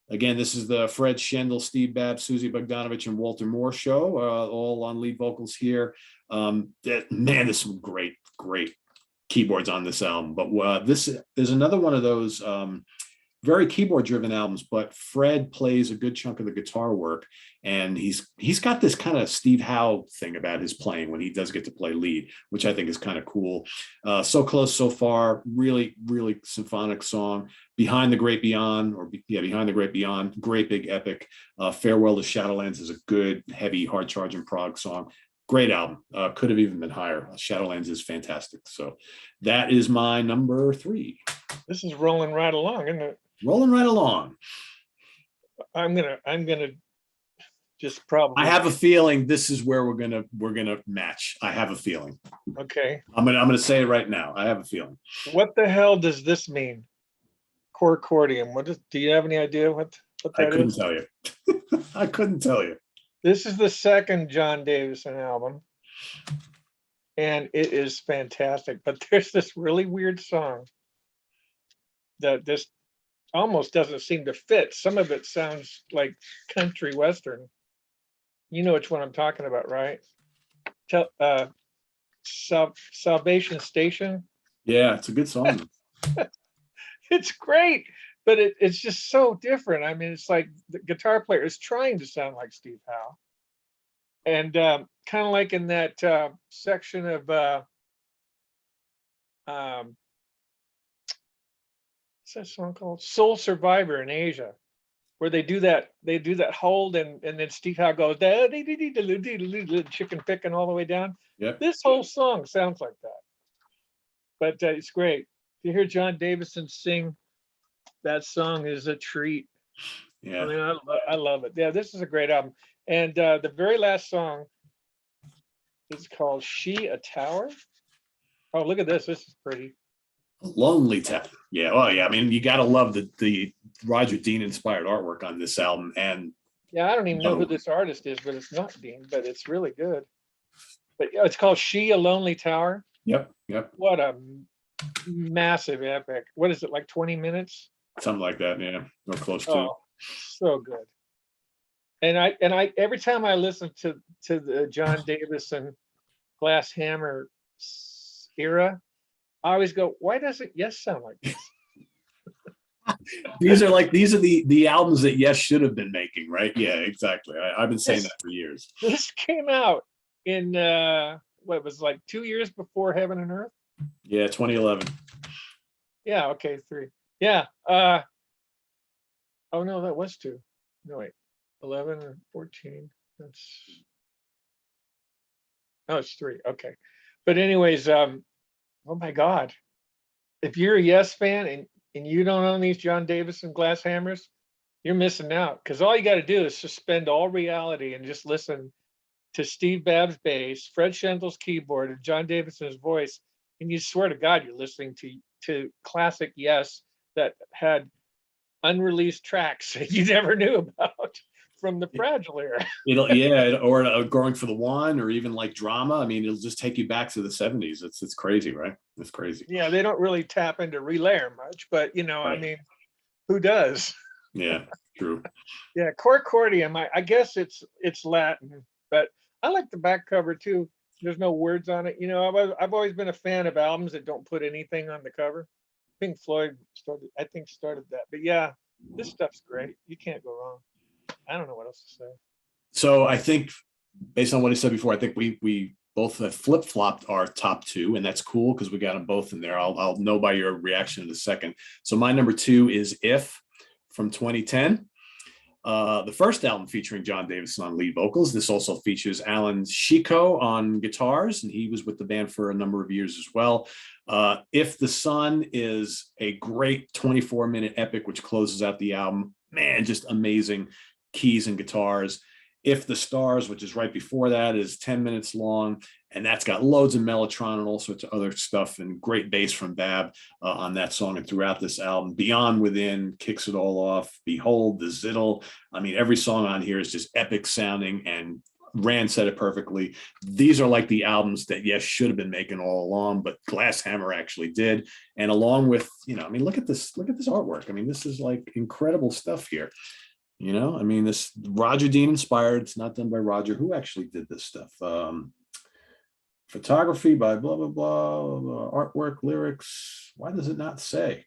Again, this is the Fred Schendel, Steve Babb, Susie Bogdanovich, and Walter Moore show, all on lead vocals here. Man, there's some great keyboards on this album. But this is another one of those very keyboard driven albums, but Fred plays a good chunk of the guitar work, and he's got this kind of Steve Howe thing about his playing when he does get to play lead, which I think is kind of cool. So Close, So Far, really symphonic song. Behind the Great Beyond, Behind the Great Beyond, great big epic. Farewell to Shadowlands is a good heavy hard charging prog song. Great album. Could have even been higher. Shadowlands is fantastic. So that is my number three. This is rolling right along, isn't it? Rolling right along. I'm gonna just probably. I have a feeling this is where we're gonna match. I have a feeling. Okay. I'm gonna say it right now. I have a feeling. What the hell does this mean? Corcordium. Do you have any idea what that is? I couldn't tell you. I couldn't tell you. This is the second John Davison album, and it is fantastic. But there's this really weird song that this almost doesn't seem to fit. Some of it sounds like country western. You know which one I'm talking about, right? Salvation Station. Yeah, it's a good song. It's great, but it's just so different. I mean, it's like the guitar player is trying to sound like Steve Howe, and kind of like in that section of what's that song called? Soul Survivor in Asia, where they do that hold, and then Steve Howe goes chicken picking all the way down. Yep. This whole song sounds like that, but it's great. To hear John Davison sing that song is a treat. Yeah, I mean, I love it. Yeah, this is a great album. And the very last song is called "She a Tower." Oh, look at this. This is pretty. Lonely Town. Yeah. Oh, yeah. I mean, you got to love the Roger Dean inspired artwork on this album. And yeah, I don't even know who this artist is, but it's not Dean, but it's really good. But yeah, it's called "She a Lonely Tower." Yep. What a massive epic. What is it, like 20 minutes? Something like that. Yeah, or close to. Oh, so good. And I every time I listen to the John Davison Glass Hammer era, I always go, why doesn't Yes sound like this? These are the albums that Yes should have been making, right? Yeah, exactly. I've been saying that for years. This came out in what was like 2 years before Heaven and Earth. Yeah, 2011. Yeah. Okay. 3. Yeah. Oh no, that was 2. No wait, 11 or 14. It's 3. Okay. But anyways, oh my God, if you're a Yes fan and you don't own these John Davison Glass Hammers, you're missing out, because all you got to do is suspend all reality and just listen to Steve Babb's bass, Fred Schendel's keyboard, and John Davison's voice, and you swear to God you're listening to classic Yes that had unreleased tracks that you never knew about from the Fragile era. Or Going for the One, or even like Drama. I mean, it'll just take you back to the 70s. It's crazy, right? It's crazy. Yeah, they don't really tap into relayer much, but Right. I mean, who does? Yeah, true. Yeah, Corcordium. I guess it's Latin, but I like the back cover too. There's no words on it. I've always been a fan of albums that don't put anything on the cover. Pink Floyd started that. But yeah, this stuff's great. You can't go wrong. I don't know what else to say. So I think, based on what I said before, I think we both have flip-flopped our top 2, and that's cool because we got them both in there. I'll know by your reaction in a second. So my number 2 is If from 2010. The first album featuring John Davison on lead vocals. This also features Alan Chico on guitars, and he was with the band for a number of years as well. If the Sun is a great 24-minute epic, which closes out the album. Man, just amazing keys and guitars. If the Stars, which is right before that, is 10 minutes long, and that's got loads of Mellotron and all sorts of other stuff, and great bass from Babb on that song and throughout this album. Beyond Within kicks it all off. Behold, The Zittle. I mean, every song on here is just epic sounding and Rand said it perfectly. These are like the albums that, yes, should have been making all along, but Glasshammer actually did. And along with, I mean, look at this artwork. I mean, this is like incredible stuff here. I mean, this Roger Dean inspired. It's not done by Roger. Who actually did this stuff? Photography by blah, blah, blah, blah, artwork, lyrics. Why does it not say?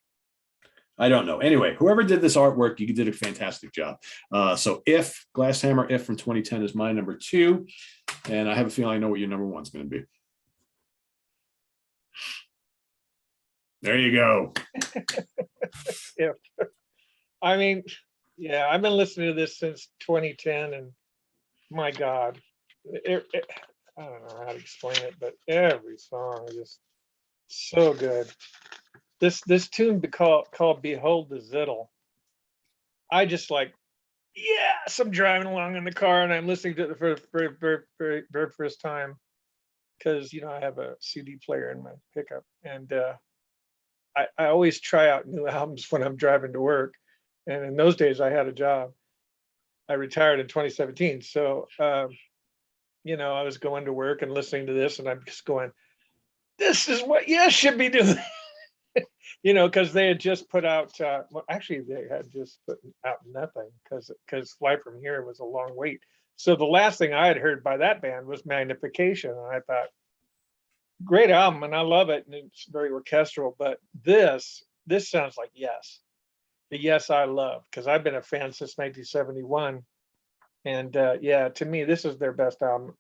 I don't know. Anyway, whoever did this artwork, you did a fantastic job. So If, Glasshammer If from 2010 is my number 2. And I have a feeling I know what your number 1 is going to be. There you go. If. I mean, yeah, I've been listening to this since 2010, and my God, I don't know how to explain it, but every song is just so good. This tune called "Behold the Ziddle." I just like, yes, I'm driving along in the car and I'm listening to it for the very first time, because I have a CD player in my pickup, and I always try out new albums when I'm driving to work. And in those days, I had a job. I retired in 2017, so I was going to work and listening to this, and I'm just going, "This is what you should be doing." Because they had just put out, well, actually, they had just put out nothing, because Fly From Here was a long wait. So the last thing I had heard by that band was Magnification. And I thought, great album, and I love it. And it's very orchestral. But this sounds like Yes. The Yes I love, because I've been a fan since 1971. And yeah, to me, this is their best album,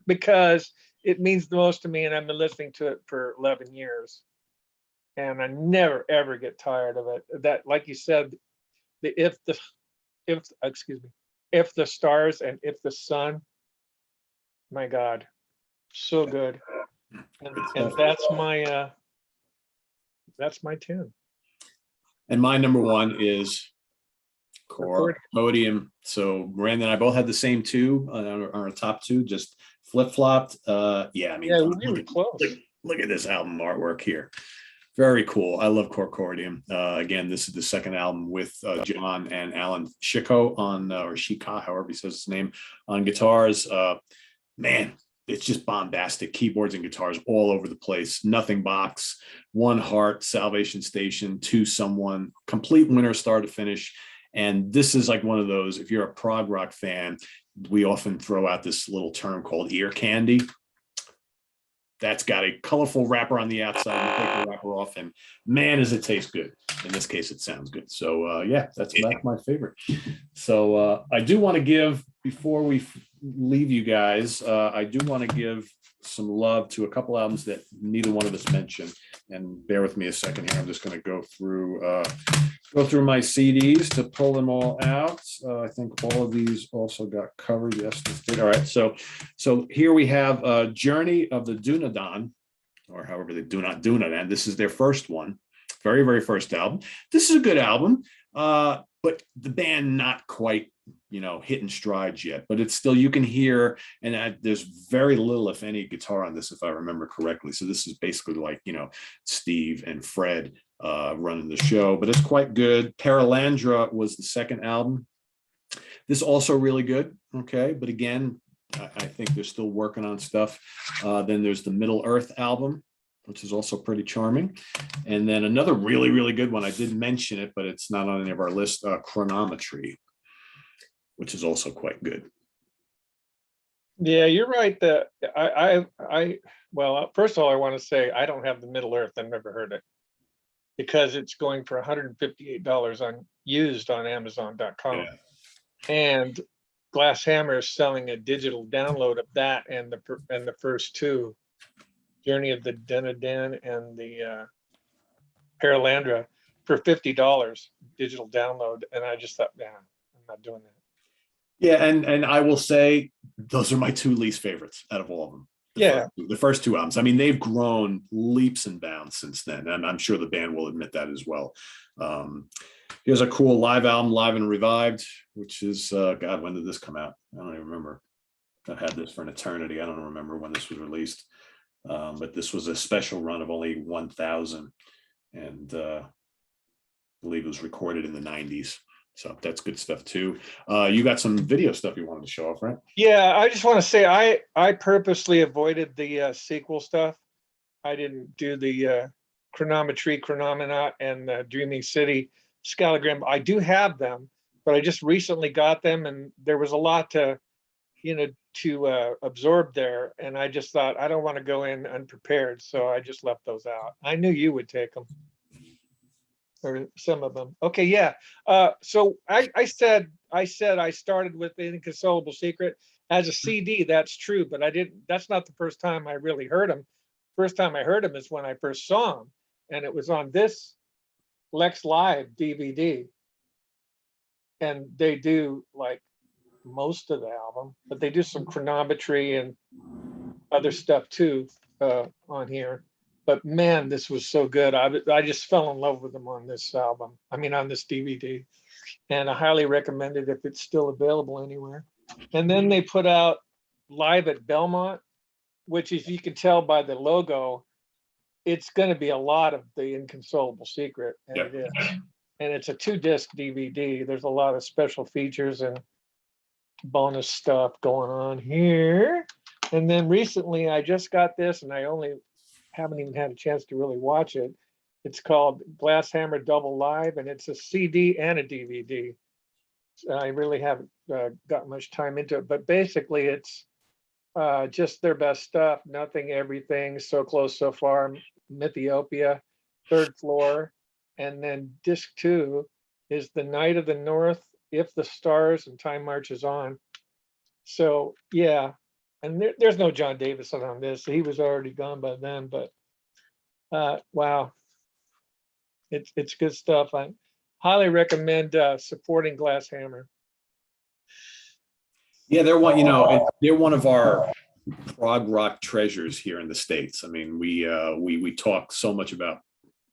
because it means the most to me. And I've been listening to it for 11 years. And I never ever get tired of it. That, like you said, if the stars and if the sun, my God, so good. And that's my tune. And my number 1 is Core Podium. So Rand and I both had the same 2 on our top 2, just flip-flopped. Yeah, I mean, yeah, we were close. Look at this album artwork here. Very cool. I love Corcordium. Again, this is the second album with John and Alan Chico on, or Shika, however he says his name, on guitars. Man, it's just bombastic. Keyboards and guitars all over the place. Nothing Box, One Heart, Salvation Station, To Someone, complete winner start to finish. And this is like one of those, if you're a prog rock fan, we often throw out this little term called ear candy. That's got a colorful wrapper on the outside. You take the wrapper off, and man, does it taste good. In this case, it sounds good. So yeah, that's my favorite. So I do want to give, before we leave you guys, I do want to give some love to a couple albums that neither one of us mentioned. And bear with me a second here. I'm just going to go through my CDs to pull them all out. I think all of these also got covered. Yes, this did. All right. So here we have Journey of the Dunedain, or however they do not Dunedain. This is their first one, very, very first album. This is a good album, but the band not quite, hitting strides yet, but it's still, you can hear, and there's very little, if any, guitar on this, if I remember correctly. So this is basically like, Steve and Fred running the show, but it's quite good. Paralandra was the second album. This also really good. Okay. But again, I think they're still working on stuff. Then there's the Middle Earth album, which is also pretty charming. And then another really, really good one. I did mention it, but it's not on any of our list, Chronometry, which is also quite good. Yeah, you're right. That well, first of all, I want to say I don't have the Middle Earth. I've never heard it, because it's going for $158 used on Amazon.com. Yeah. And Glasshammer is selling a digital download of that and the first 2, Journey of the Dunedain and the Paralandra, for $50 digital download. And I just thought, I'm not doing that. Yeah, and I will say those are my 2 least favorites out of all of them. The first 2 albums. I mean, they've grown leaps and bounds since then, and I'm sure the band will admit that as well. Here's a cool live album, Live and Revived, which is God, when did this come out? I don't even remember. I've had this for an eternity. I don't remember when this was released, but this was a special run of only 1,000, and I believe it was recorded in the 90s. So that's good stuff too. You got some video stuff you wanted to show off, right? Yeah, I just want to say I purposely avoided the sequel stuff. I didn't do the Chronometry, Chronomenaut, and Dreaming City scalogram. I do have them, but I just recently got them, and there was a lot to, to absorb there. And I just thought I don't want to go in unprepared, so I just left those out. I knew you would take them, or some of them. Okay, yeah. So I said I started with The Inconsolable Secret as a CD. That's true, but I didn't. That's not the first time I really heard him. First time I heard him is when I first saw him, and it was on this Lex Live DVD. And they do like most of the album, but they do some chronometry and other stuff too on here. But man, this was so good. I just fell in love with them on this album. I mean, on this DVD, and I highly recommend it if it's still available anywhere. And then they put out Live at Belmont, which, if you can tell by the logo, it's going to be a lot of The Inconsolable Secret, and Yep. it is. And it's a 2-disc DVD. There's a lot of special features and bonus stuff going on here. And then recently I just got this, and I only haven't even had a chance to really watch it. It's called Glasshammer Double Live, and it's a CD and a DVD. So I really haven't got much time into it, but basically it's just their best stuff. Nothing, Everything, So Close, So Far, Mythiopia, Third Floor. And then disc 2 is The Night of the North, If the Stars, and Time Marches On. So yeah, and there's no John Davison on this. He was already gone by then, but wow, it's good stuff. I highly recommend supporting Glasshammer. Yeah, they're one of our prog rock treasures here in the States. I mean, we talk so much about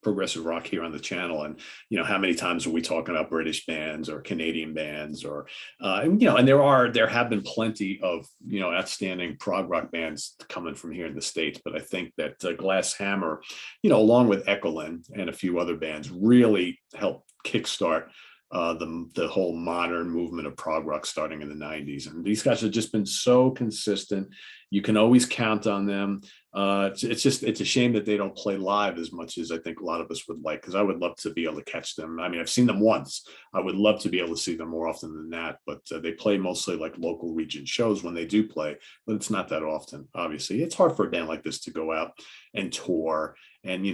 progressive rock here on the channel, and how many times are we talking about British bands or Canadian bands, or and there have been plenty of outstanding prog rock bands coming from here in the States, but I think that Glasshammer, along with Echoland and a few other bands, really helped kickstart the whole modern movement of prog rock starting in the 90s. And these guys have just been so consistent. You can always count on them. It's a shame that they don't play live as much as I think a lot of us would like, because I would love to be able to catch them. I mean, I've seen them once. I would love to be able to see them more often than that, but they play mostly like local region shows when they do play, but it's not that often. Obviously, it's hard for a band like this to go out and tour, and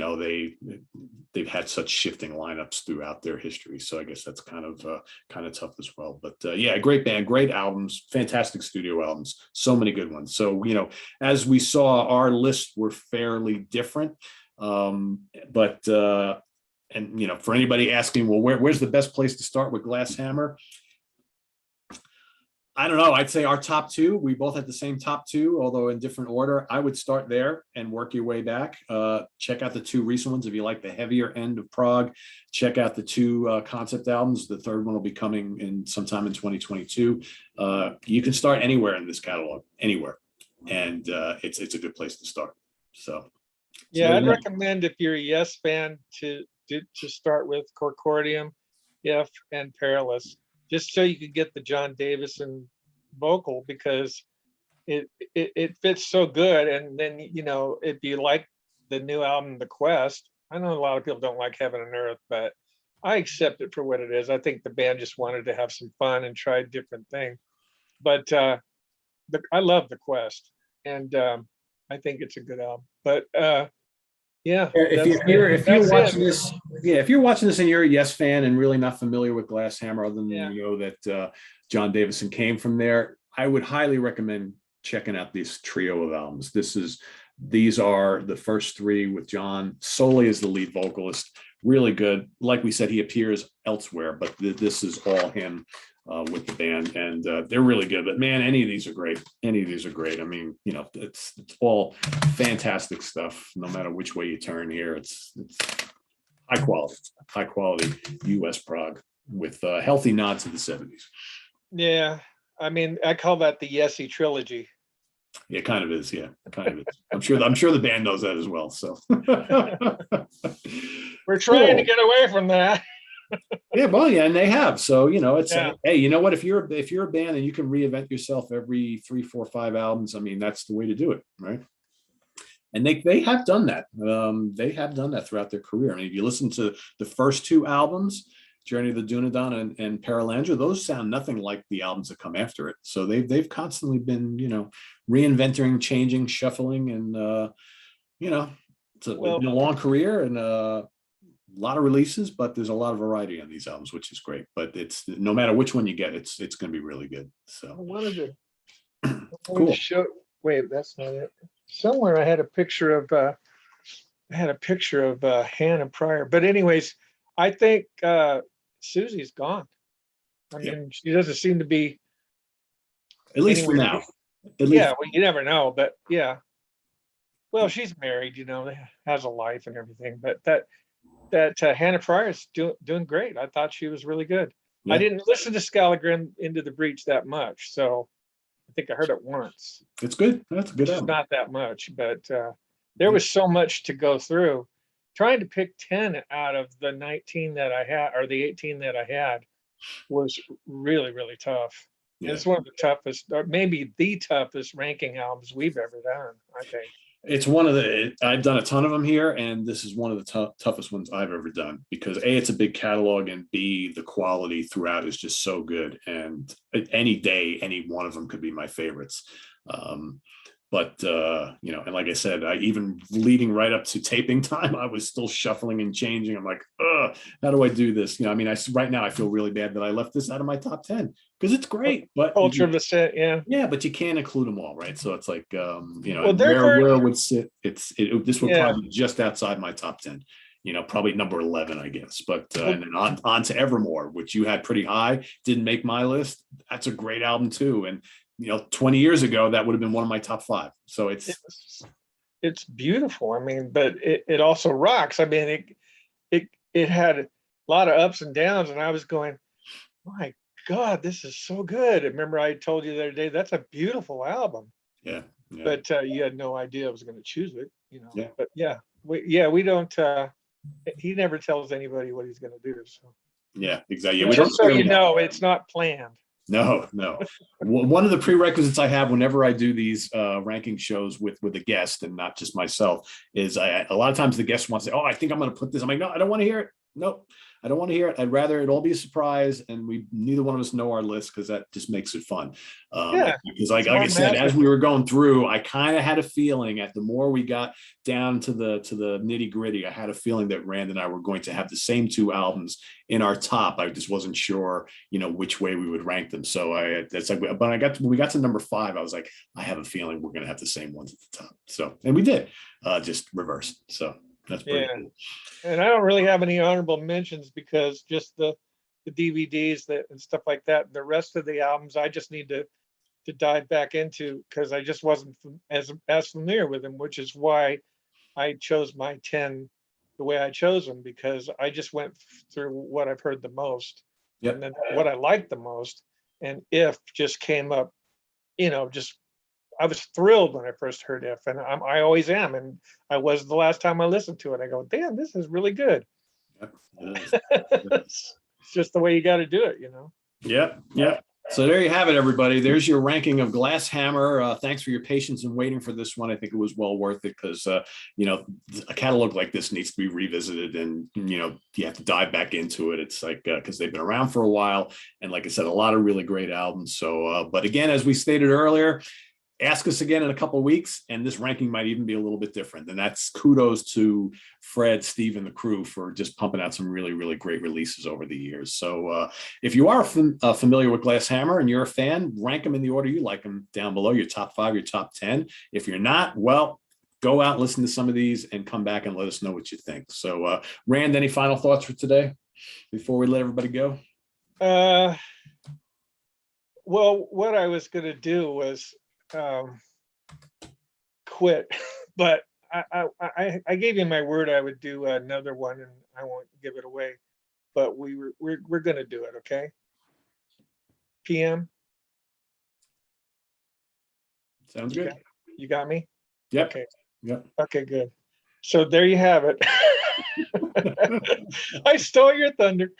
they've had such shifting lineups throughout their history, so I guess that's kind of tough as well. But yeah, great band, great albums, fantastic studio albums, so many good ones. So as we saw, our lists were fairly different, but for anybody asking, well, where's the best place to start with Glasshammer? I don't know. I'd say our top 2. We both had the same top 2, although in different order. I would start there and work your way back. Check out the 2 recent ones if you like the heavier end of prog. Check out the 2 concept albums. The third one will be coming in sometime in 2022. You can start anywhere in this catalog, anywhere, and it's a good place to start. So yeah, I'd recommend, if you're a Yes fan, to start with Corcordium, If, and Perilous, just so you could get the John Davison vocal, because it fits so good. And then it'd be like the new album, The Quest. I know a lot of people don't like Heaven and Earth, but I accept it for what it is. I think the band just wanted to have some fun and try different things. But I love The Quest, and I think it's a good album. But yeah, if you're watching this, if you're watching this and you're a Yes fan and really not familiar with Glasshammer, other than that John Davison came from there, I would highly recommend checking out this trio of albums. These are the first 3 with John solely as the lead vocalist. Really good. Like we said, he appears elsewhere, but this is all him with the band, and they're really good. But man, any of these are great. I mean, it's all fantastic stuff. No matter which way you turn here, it's high quality US prog with a healthy nod to the 70s. Yeah, I mean, I call that the Yesy trilogy. Yeah, it kind of is. Yeah, it kind of is. I'm sure the band knows that as well. So we're trying to get away from that. Yeah, well, yeah, and they have. So, it's Yeah. hey, you know what? If you're a band and you can reinvent yourself every 3, 4, 5 albums, I mean, that's the way to do it, right? And they have done that. They have done that throughout their career. I mean, if you listen to the first two albums, Journey of the Dunedain and Paralandra, those sound nothing like the albums that come after it. So they've constantly been, reinventing, changing, shuffling, and you know, it's Well, been a long career and a lot of releases, but there's a lot of variety on these albums, which is great. But it's no matter which one you get, it's going to be really good. So I wanted to cool. show, wait, that's not it. Somewhere I had a picture of, Hannah Pryor. But anyways, I think Susie's gone. I Yeah, mean, she doesn't seem to be at least for anywhere. now. At Yeah, least, well, you never know, but yeah. Well, she's married, has a life and everything. But that Hannah Pryor's doing great. I thought she was really good. I yeah, didn't listen to Scalagram Into the Breach that much, so I think I heard it once, it's good. That's a good which is album. not that much, but there was so much to go through. Trying to pick 10 out of the 19 that I had, or the 18 that I had, was really, really tough. And Yeah. it's one of the toughest, or maybe the toughest ranking albums we've ever done, I think. It's I've done a ton of them here, and this is one of the toughest ones I've ever done because A, it's a big catalog, and B, the quality throughout is just so good. And any day, any one of them could be my favorites. Um, but and like I said, I even leading right up to taping time, I was still shuffling and changing. I'm like, how do I do this? I mean, right now I feel really bad that I left this out of my top 10 because it's great, but Culture of the Set, yeah. yeah, but you can't include them all, right? So it's like, Well, and they're very, where it would sit, this would yeah. probably be just outside my top 10, probably number 11, I guess. But and then on to Evermore, which you had pretty high, didn't make my list. That's a great album too. And 20 years ago, that would have been one of my top 5. So It's beautiful. I mean, but it also rocks. I mean, it had a lot of ups and downs, and I was going, my God, this is so good. Remember, I told you the other day, that's a beautiful album. yeah, yeah, But you had no idea I was going to choose it, yeah, But yeah, we don't. He never tells anybody what he's going to do. So yeah, exactly. Yeah, but we don't just so share you them. know, it's not planned. No, no. One of the prerequisites I have whenever I do these ranking shows with a guest and not just myself is a lot of times the guest wants to say, "Oh, I think I'm going to put this." I'm like, "No, I don't want to hear it. Nope, I don't want to hear it. I'd rather it all be a surprise, and we neither one of us know our list because that just makes it fun." Yeah, Because like it's I more said, as magic. we were going through, I kind of had a feeling at the more we got down to the nitty gritty, I had a feeling that Rand and I were going to have the same two albums in our top. I just wasn't sure, which way we would rank them. So it's like, but when we got to number 5, I was like, I have a feeling we're going to have the same ones at the top. So, and we did, just reversed. So that's pretty Yeah, cool. and I don't really have any honorable mentions because just the DVDs and stuff like that. The rest of the albums, I just need to dive back into because I just wasn't as familiar with them, which is why I chose my 10 the way I chose them, because I just went through what I've heard the most and Yep. then what I liked the most. And If just came up, just I was thrilled when I first heard If, and I always am. And I was the last time I listened to it. I go, damn, this is really good. Yep. It is. It's just the way you got to do it. Yep. Yep. So there you have it, everybody. There's your ranking of Glass Hammer. Thanks for your patience in waiting for this one. I think it was well worth it because, a catalog like this needs to be revisited and, you have to dive back into it. It's like, because they've been around for a while. And like I said, a lot of really great albums. So, but again, as we stated earlier, ask us again in a couple of weeks, and this ranking might even be a little bit different. And that's kudos to Fred, Steve, and the crew for just pumping out some really, really great releases over the years. So if you are familiar with Glass Hammer and you're a fan, rank them in the order you like them down below, your top 5, your top 10. If you're not, well, go out, listen to some of these, and come back and let us know what you think. So Rand, any final thoughts for today before we let everybody go? Well, what I was going to do was quit, but I gave you my word I would do another one, and I won't give it away. But we're going to do it, okay? PM. Sounds good. You got me? Yep. Okay. Yep. Okay, good. So there you have it. I stole your thunder.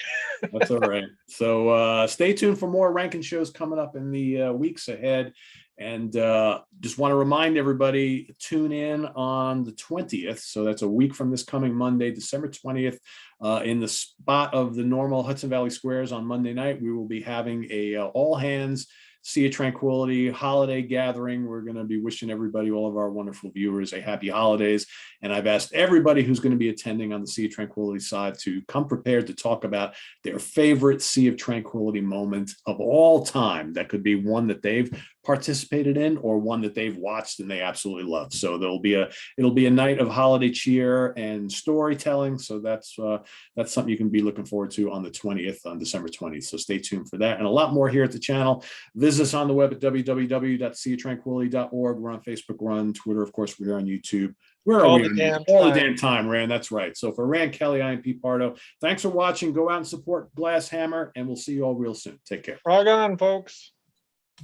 That's all right. So stay tuned for more ranking shows coming up in the weeks ahead. And just want to remind everybody, tune in on the 20th. So that's a week from this coming Monday, December 20th, in the spot of the normal Hudson Valley Squares on Monday night. We will be having a all hands Sea of Tranquility holiday gathering. We're going to be wishing everybody, all of our wonderful viewers, a happy holidays. And I've asked everybody who's going to be attending on the Sea of Tranquility side to come prepared to talk about their favorite Sea of Tranquility moment of all time. That could be one that they've participated in or one that they've watched and they absolutely love. So it'll be a night of holiday cheer and storytelling. So that's something you can be looking forward to on the 20th, on December 20th. So stay tuned for that and a lot more here at the channel. Visit us on the web at www.seatranquility.org. We're on Facebook, we're on Twitter, of course, we're here on YouTube. We're All on the damn all the time. damn time, Rand. That's right. So for Rand Kelly, I am Pete Pardo. Thanks for watching. Go out and support Glasshammer, and we'll see you all real soon. Take care. Rock on, folks.